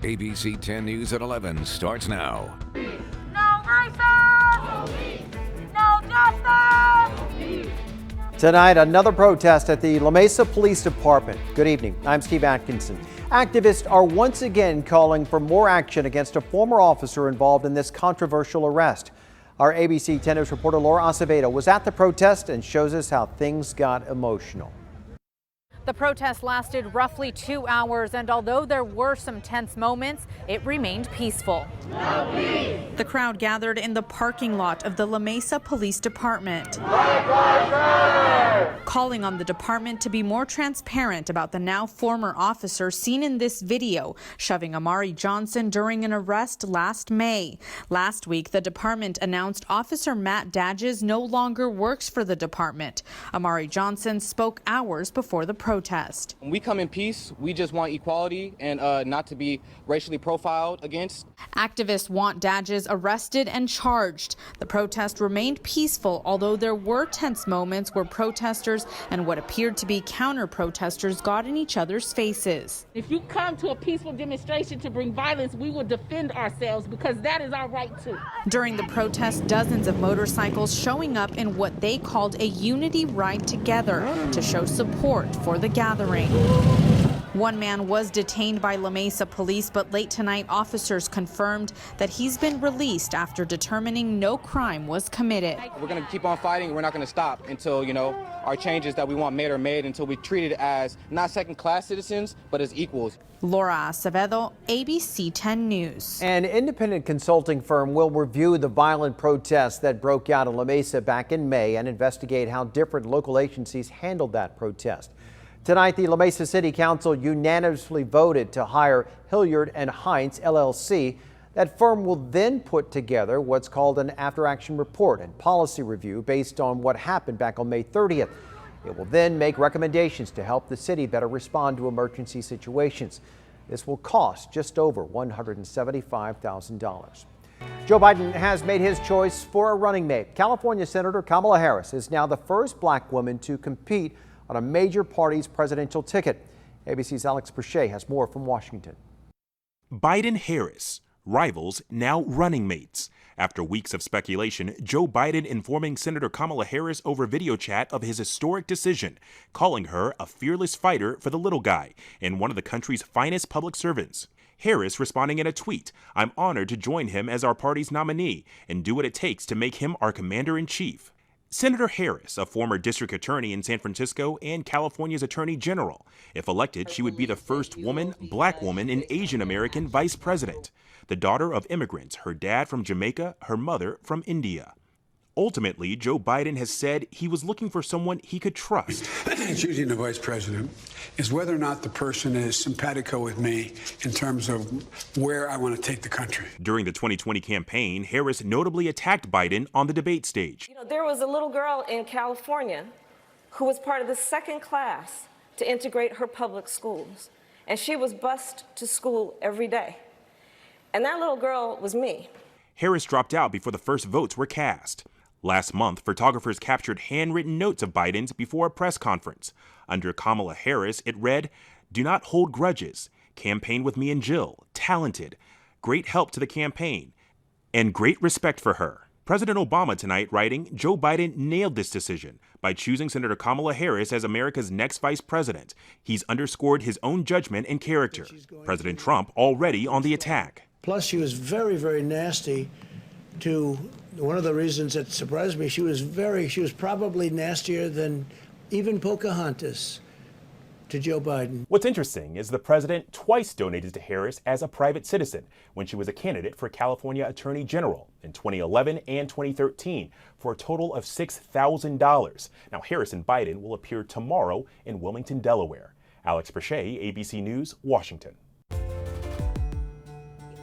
ABC 10 News at 11 starts now. No racism! No justice! Tonight, another protest at the La Mesa Police Department. Good evening. I'm Steve Atkinson. Activists are once again calling for more action against a former officer involved in this controversial arrest. Our ABC 10 News reporter Laura Acevedo was at the protest and shows us how things got emotional. The protest lasted roughly 2 hours, and although there were some tense moments, it remained peaceful. The crowd gathered in the parking lot of the La Mesa Police Department, calling on the department to be more transparent about the now former officer seen in this video shoving Amari Johnson during an arrest last May. Last week, the department announced Officer Matt Dadges no longer works for the department. Amari Johnson spoke hours before the protest. When we come in peace, we just want equality and not to be racially profiled against. Activists want Dadges arrested and charged. The protest remained peaceful, although there were tense moments where protesters and what appeared to be counter-protesters got in each other's faces. If you come to a peaceful demonstration to bring violence, we will defend ourselves because that is our right too. During the protest, dozens of motorcycles showing up in what they called a unity ride together to show support for the gathering. One man was detained by La Mesa police, but late tonight officers confirmed that he's been released after determining no crime was committed. We're going to keep on fighting. We're not going to stop until, our changes that we want made are made, until we treat it as not second-class citizens, but as equals. Laura Acevedo, ABC 10 News. An independent consulting firm will review the violent protests that broke out in La Mesa back in May and investigate how different local agencies handled that protest. Tonight, the La Mesa City Council unanimously voted to hire Hilliard and Heinz LLC. That firm will then put together what's called an after-action report and policy review based on what happened back on May 30th. It will then make recommendations to help the city better respond to emergency situations. This will cost just over $175,000. Joe Biden has made his choice for a running mate. California Senator Kamala Harris is now the first black woman to compete on a major party's presidential ticket. ABC's Alex Perche has more from Washington. Biden-Harris, rivals now running mates. After weeks of speculation, Joe Biden informing Senator Kamala Harris over video chat of his historic decision, calling her a fearless fighter for the little guy and one of the country's finest public servants. Harris responding in a tweet, "I'm honored to join him as our party's nominee and do what it takes to make him our commander-in-chief." Senator Harris, a former district attorney in San Francisco and California's attorney general. If elected, she would be the first black woman, and Asian American vice president. The daughter of immigrants, her dad from Jamaica, her mother from India. Ultimately, Joe Biden has said he was looking for someone he could trust. Choosing the vice president is whether or not the person is simpatico with me in terms of where I want to take the country. During the 2020 campaign, Harris notably attacked Biden on the debate stage. There was a little girl in California who was part of the second class to integrate her public schools, and she was bused to school every day. And that little girl was me. Harris dropped out before the first votes were cast. Last month, photographers captured handwritten notes of Biden's before a press conference. Under Kamala Harris, it read, "Do not hold grudges. Campaign with me and Jill. Talented. Great help to the campaign. And great respect for her." President Obama tonight writing, Joe Biden nailed this decision by choosing Senator Kamala Harris as America's next vice president. He's underscored his own judgment and character. President Trump already on the attack. Plus, she was very, very nasty to one of the reasons that surprised me. She was probably nastier than even Pocahontas to Joe Biden. What's interesting is the president twice donated to Harris as a private citizen when she was a candidate for California Attorney General in 2011 and 2013 for a total of $6,000. Now, Harris and Biden will appear tomorrow in Wilmington, Delaware. Alex Perche, ABC News, Washington.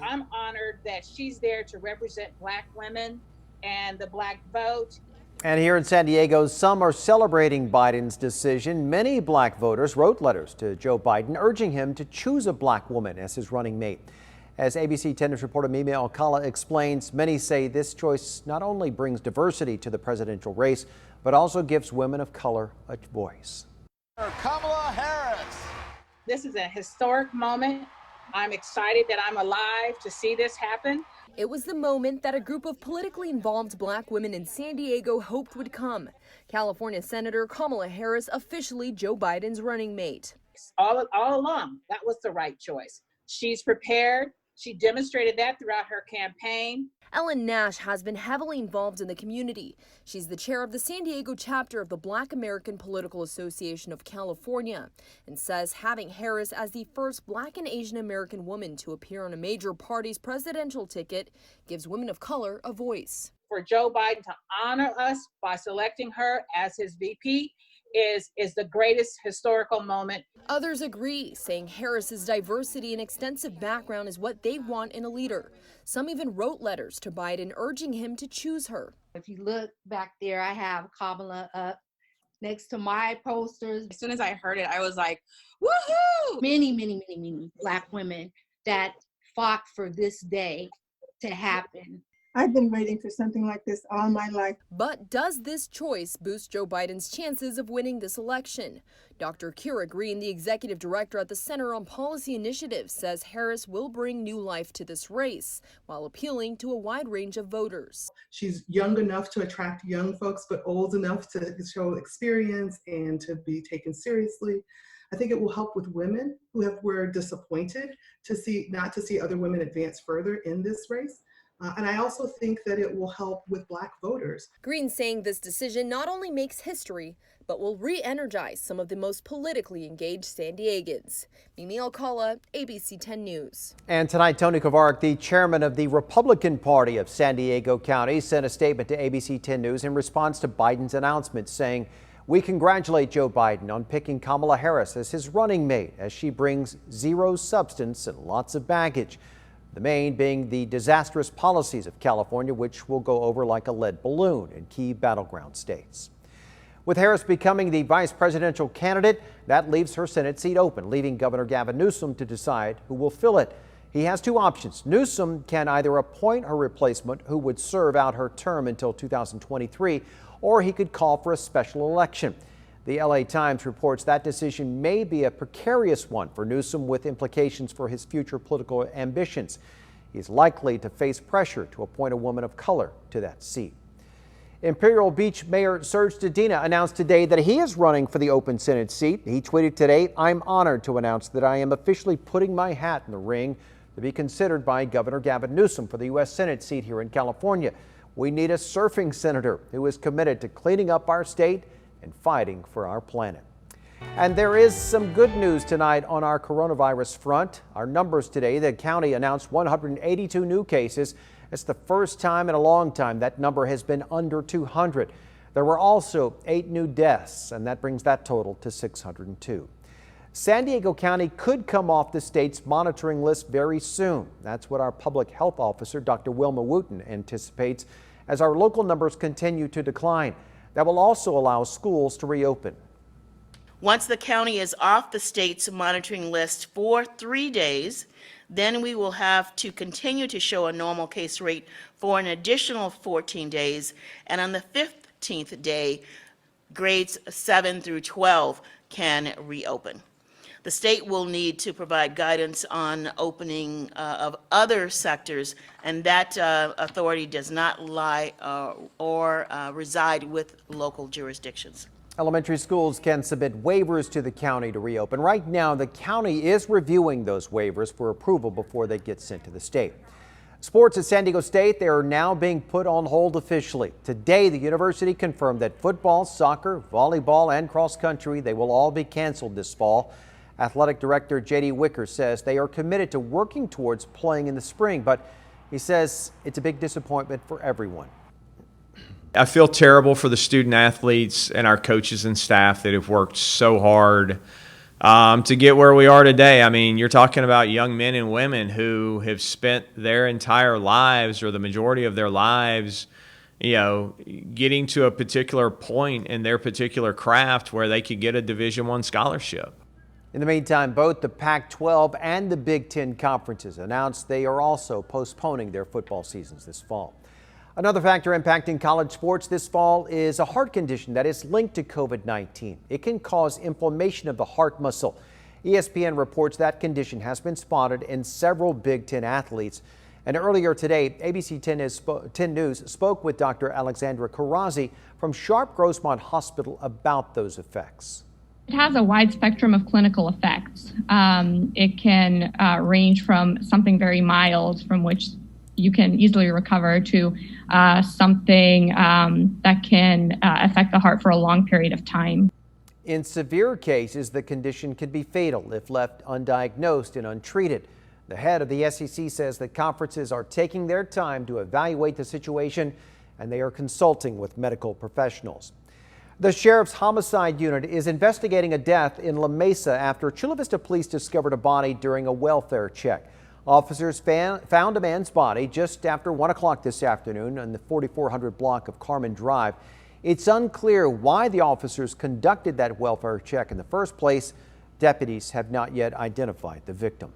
I'm honored that she's there to represent black women and the black vote. And here in San Diego, some are celebrating Biden's decision. Many black voters wrote letters to Joe Biden urging him to choose a black woman as his running mate. As ABC 10 News reporter Mimi Alcala explains, many say this choice not only brings diversity to the presidential race, but also gives women of color a voice. Kamala Harris. This is a historic moment I'm excited that I'm alive to see this happen. It was the moment that a group of politically involved black women in San Diego hoped would come. California Senator Kamala Harris, officially Joe Biden's running mate. All along, that was the right choice. She's prepared. She demonstrated that throughout her campaign. Ellen Nash has been heavily involved in the community. She's the chair of the San Diego chapter of the Black American Political Association of California and says having Harris as the first Black and Asian American woman to appear on a major party's presidential ticket gives women of color a voice. For Joe Biden to honor us by selecting her as his VP is the greatest historical moment. Others agree, saying Harris's diversity and extensive background is what they want in a leader. Some even wrote letters to Biden urging him to choose her. If you look back there, I have Kamala up next to my posters. As soon as I heard it, I was like, woohoo! Many Black women that fought for this day to happen. I've been waiting for something like this all my life. But does this choice boost Joe Biden's chances of winning this election? Dr. Kira Green, the executive director at the Center on Policy Initiatives, says Harris will bring new life to this race while appealing to a wide range of voters. She's young enough to attract young folks, but old enough to show experience and to be taken seriously. I think it will help with women who were disappointed not to see other women advance further in this race. And I also think that it will help with Black voters. Green saying this decision not only makes history, but will re-energize some of the most politically engaged San Diegans. Mimi Alcala, ABC 10 News. And tonight, Tony Kovarik, the chairman of the Republican Party of San Diego County, sent a statement to ABC 10 News in response to Biden's announcement, saying, "We congratulate Joe Biden on picking Kamala Harris as his running mate, as she brings zero substance and lots of baggage. The main being the disastrous policies of California, which will go over like a lead balloon in key battleground states." With Harris becoming the vice presidential candidate, that leaves her Senate seat open, leaving Governor Gavin Newsom to decide who will fill it. He has two options. Newsom can either appoint her replacement, who would serve out her term until 2023, or he could call for a special election. The LA Times reports that decision may be a precarious one for Newsom, with implications for his future political ambitions. He's likely to face pressure to appoint a woman of color to that seat. Imperial Beach Mayor Serge Dedina announced today that he is running for the open Senate seat. He tweeted today, "I'm honored to announce that I am officially putting my hat in the ring to be considered by Governor Gavin Newsom for the U.S. Senate seat here in California. We need a surfing senator who is committed to cleaning up our state and fighting for our planet." And there is some good news tonight on our coronavirus front. Our numbers today: the county announced 182 new cases. It's the first time in a long time that number has been under 200. There were also 8 new deaths, and that brings that total to 602. San Diego County could come off the state's monitoring list very soon. That's what our public health officer, Dr. Wilma Wooten, anticipates as our local numbers continue to decline. That will also allow schools to reopen. Once the county is off the state's monitoring list for 3 days, then we will have to continue to show a normal case rate for an additional 14 days. And on the 15th day, grades 7 through 12 can reopen. The state will need to provide guidance on opening of other sectors, and that authority does not lie or reside with local jurisdictions. Elementary schools can submit waivers to the county to reopen. Right now, the county is reviewing those waivers for approval before they get sent to the state. Sports at San Diego State, they are now being put on hold officially. Today, the university confirmed that football, soccer, volleyball, and cross country, they will all be canceled this fall. Athletic Director J.D. Wicker says they are committed to working towards playing in the spring, but he says it's a big disappointment for everyone. I feel terrible for the student athletes and our coaches and staff that have worked so hard to get where we are today. I mean, you're talking about young men and women who have spent their entire lives, or the majority of their lives, getting to a particular point in their particular craft where they could get a Division I scholarship. In the meantime, both the Pac-12 and the Big Ten conferences announced they are also postponing their football seasons this fall. Another factor impacting college sports this fall is a heart condition that is linked to COVID-19. It can cause inflammation of the heart muscle. ESPN reports that condition has been spotted in several Big Ten athletes. And earlier today, ABC 10 News spoke with Dr. Alexandra Karazi from Sharp Grossmont Hospital about those effects. It has a wide spectrum of clinical effects. It can range from something very mild, from which you can easily recover, to something that can affect the heart for a long period of time. In severe cases, the condition can be fatal if left undiagnosed and untreated. The head of the SEC says that conferences are taking their time to evaluate the situation, and they are consulting with medical professionals. The sheriff's homicide unit is investigating a death in La Mesa after Chula Vista police discovered a body during a welfare check. Officers found a man's body just after 1 o'clock this afternoon on the 4400 block of Carmen Drive. It's unclear why the officers conducted that welfare check in the first place. Deputies have not yet identified the victim.